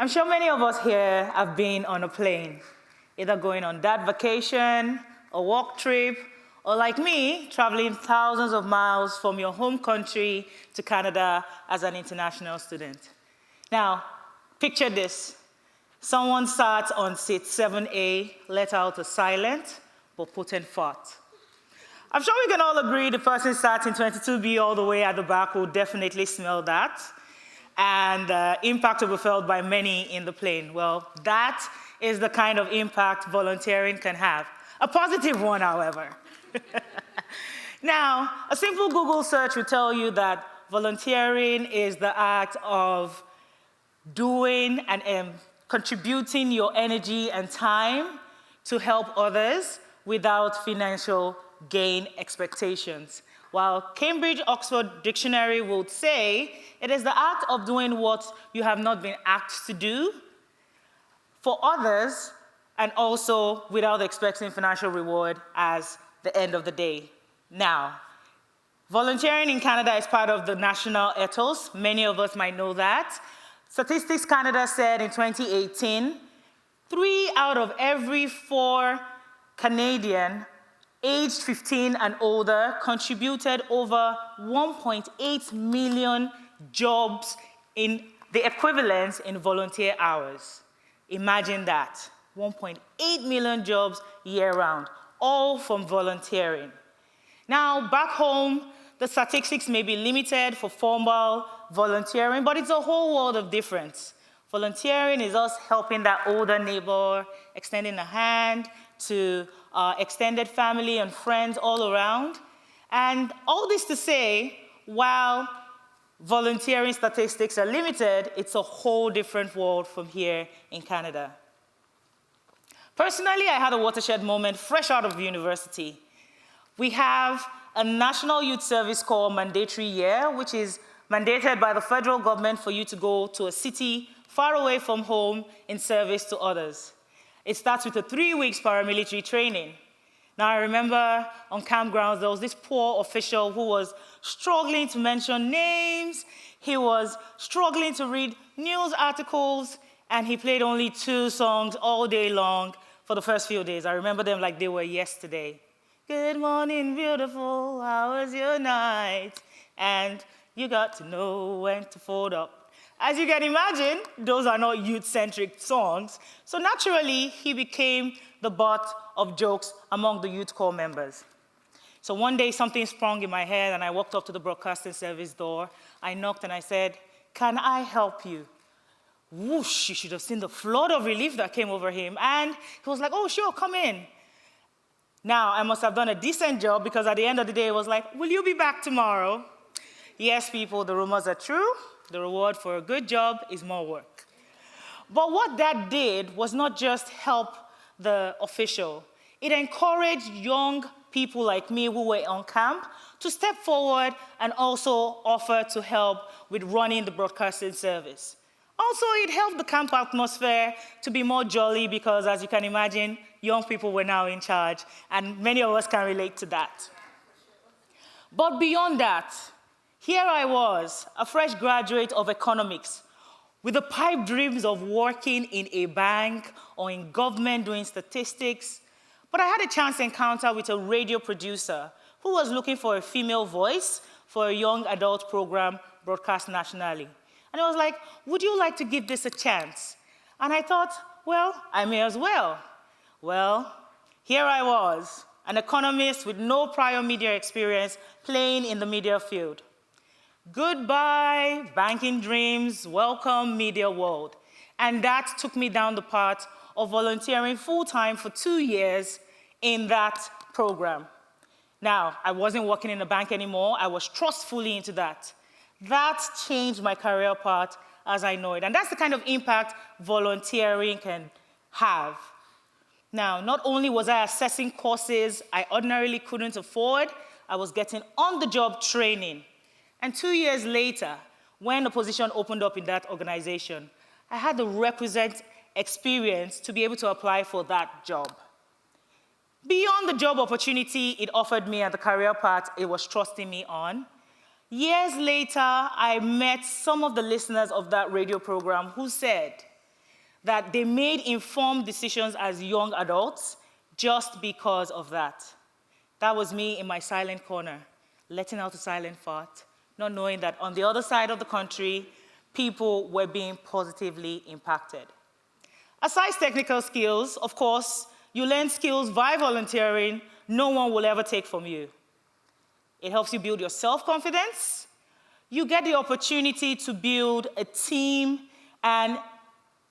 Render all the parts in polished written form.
I'm sure many of us here have been on a plane, either going on that vacation, a work trip, or like me, traveling thousands of miles from your home country to Canada as an international student. Now, picture this. Someone sat on seat 7A, let out a silent but potent fart. I'm sure we can all agree the person sat in 22B all the way at the back will definitely smell that, and impact will be felt by many in the plane. Well, that is the kind of impact volunteering can have. A positive one, however. Now, a simple Google search will tell you that volunteering is the act of doing and contributing your energy and time to help others without financial gain expectations. While Cambridge Oxford Dictionary would say it is the act of doing what you have not been asked to do for others and also without expecting financial reward as the end of the day. Now, volunteering in Canada is part of the national ethos. Many of us might know that. Statistics Canada said in 2018, 3 out of every 4 Canadian aged 15 and older contributed over 1.8 million jobs in the equivalent in volunteer hours. Imagine that, 1.8 million jobs year-round, all from volunteering. Now, back home, the statistics may be limited for formal volunteering, but it's a whole world of difference. Volunteering is us helping that older neighbor, extending a hand to extended family and friends all around. And all this to say, while volunteering statistics are limited, it's a whole different world from here in Canada. Personally, I had a watershed moment fresh out of university. We have a National Youth Service Corps mandatory year, which is mandated by the federal government for you to go to a city far away from home in service to others. It starts with a 3 weeks paramilitary training. Now, I remember on campgrounds, there was this poor official who was struggling to mention names, he was struggling to read news articles, and he played only 2 songs all day long for the first few days. I remember them like they were yesterday. Good morning, beautiful, how was your night? And you got to know when to fold up. As you can imagine, those are not youth-centric songs, so naturally, he became the butt of jokes among the youth corps members. So one day, something sprung in my head, and I walked up to the broadcasting service door. I knocked, and I said, "Can I help you?" Whoosh, you should have seen the flood of relief that came over him, and he was like, "Oh, sure, come in." Now, I must have done a decent job, because at the end of the day, it was like, "Will you be back tomorrow?" Yes, people, the rumors are true. The reward for a good job is more work. But what that did was not just help the official. It encouraged young people like me who were on camp to step forward and also offer to help with running the broadcasting service. Also, it helped the camp atmosphere to be more jolly because, as you can imagine, young people were now in charge, and many of us can relate to that. But beyond that, here I was, a fresh graduate of economics, with the pipe dreams of working in a bank or in government doing statistics. But I had a chance encounter with a radio producer who was looking for a female voice for a young adult program broadcast nationally. And I was like, "Would you like to give this a chance?" And I thought, well, I may as well. Well, here I was, an economist with no prior media experience, playing in the media field. Goodbye, banking dreams, welcome, media world. And that took me down the path of volunteering full-time for 2 years in that program. Now, I wasn't working in a bank anymore. I was thrust fully into that. That changed my career path as I know it. And that's the kind of impact volunteering can have. Now, not only was I assessing courses I ordinarily couldn't afford, I was getting on-the-job training. And 2 years later, when a position opened up in that organization, I had the requisite experience to be able to apply for that job. Beyond the job opportunity it offered me and the career path it was trusting me on, years later, I met some of the listeners of that radio program who said, that they made informed decisions as young adults just because of that. That was me in my silent corner, letting out a silent fart, not knowing that on the other side of the country, people were being positively impacted. Aside technical skills, of course, you learn skills via volunteering no one will ever take from you. It helps you build your self-confidence. You get the opportunity to build a team, and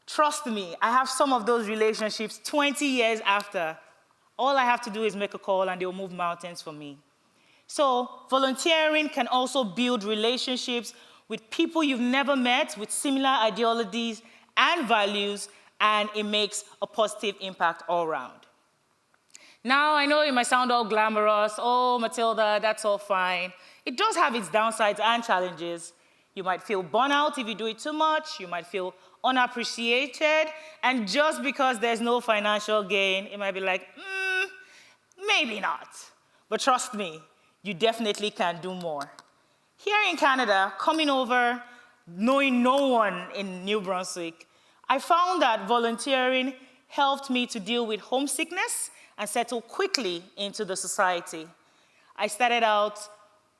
trust me, I have some of those relationships 20 years after. All I have to do is make a call and they'll move mountains for me. So volunteering can also build relationships with people you've never met with similar ideologies and values, and it makes a positive impact all around. Now, I know it might sound all glamorous, oh, Matilda, that's all fine. It does have its downsides and challenges. You might feel burnout if you do it too much, you might feel unappreciated, and just because there's no financial gain, it might be like, maybe not. But trust me, you definitely can do more. Here in Canada, coming over, knowing no one in New Brunswick, I found that volunteering helped me to deal with homesickness and settle quickly into the society. I started out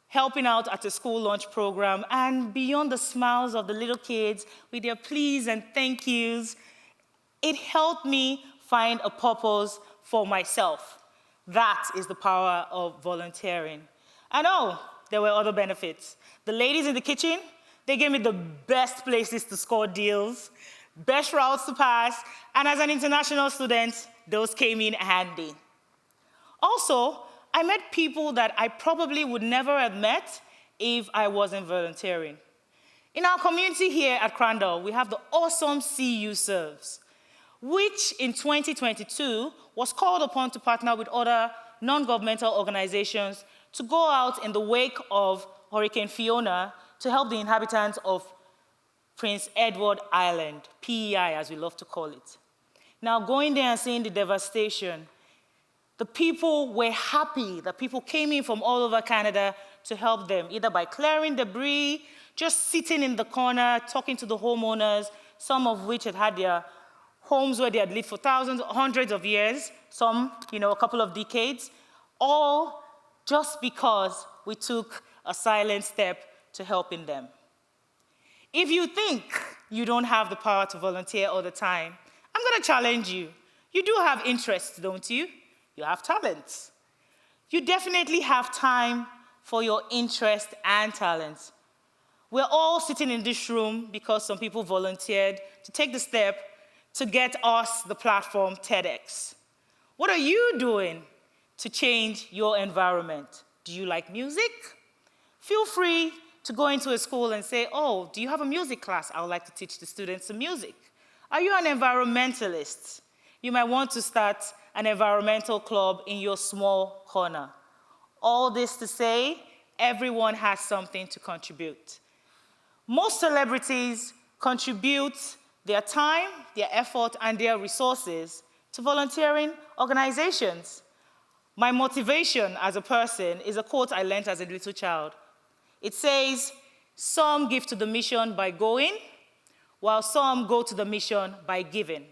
helping out at a school lunch program, and beyond the smiles of the little kids with their please and thank yous, it helped me find a purpose for myself. That is the power of volunteering. And oh, there were other benefits. The ladies in the kitchen, they gave me the best places to score deals, best routes to pass, and as an international student, those came in handy. Also, I met people that I probably would never have met if I wasn't volunteering. In our community here at Crandall, we have the awesome CU Serves, which in 2022 was called upon to partner with other non-governmental organizations to go out in the wake of Hurricane Fiona to help the inhabitants of Prince Edward Island, PEI as we love to call it. Now, going there and seeing the devastation, the people were happy that people came in from all over Canada to help them, either by clearing debris, just sitting in the corner, talking to the homeowners, some of which had had their homes where they had lived for thousands, hundreds of years, some, a couple of decades, all just because we took a silent step to helping them. If you think you don't have the power to volunteer all the time, I'm going to challenge you. You do have interests, don't you? You have talents. You definitely have time for your interests and talents. We're all sitting in this room because some people volunteered to take the step to get us the platform TEDx. What are you doing to change your environment? Do you like music? Feel free to go into a school and say, oh, do you have a music class? I would like to teach the students some music. Are you an environmentalist? You might want to start an environmental club in your small corner. All this to say, everyone has something to contribute. Most celebrities contribute their time, their effort, and their resources to volunteering organizations. My motivation as a person is a quote I learned as a little child. It says, some give to the mission by going, while some go to the mission by giving.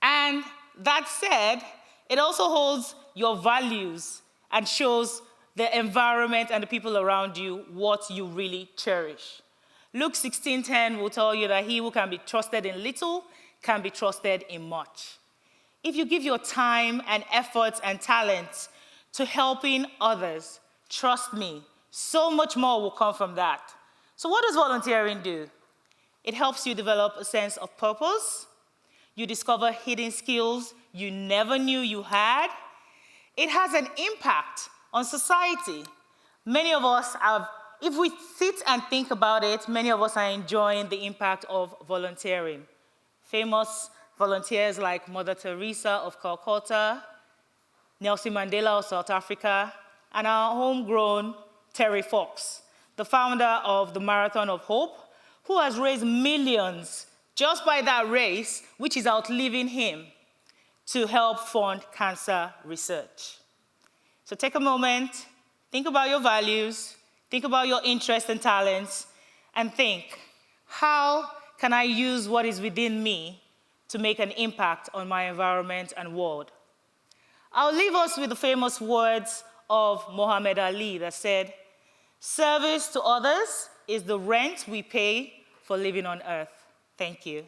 And that said, it also holds your values and shows the environment and the people around you what you really cherish. Luke 16:10 will tell you that he who can be trusted in little can be trusted in much. If you give your time and efforts and talents to helping others, trust me, so much more will come from that. So what does volunteering do? It helps you develop a sense of purpose. You discover hidden skills you never knew you had. It has an impact on society. Many of us have, if we sit and think about it, many of us are enjoying the impact of volunteering. Famous volunteers like Mother Teresa of Calcutta, Nelson Mandela of South Africa, and our homegrown Terry Fox, the founder of the Marathon of Hope, who has raised millions just by that race, which is outliving him, to help fund cancer research. So take a moment, think about your values, think about your interests and talents, and think, how can I use what is within me to make an impact on my environment and world? I'll leave us with the famous words of Muhammad Ali that said, "Service to others is the rent we pay for living on earth." Thank you.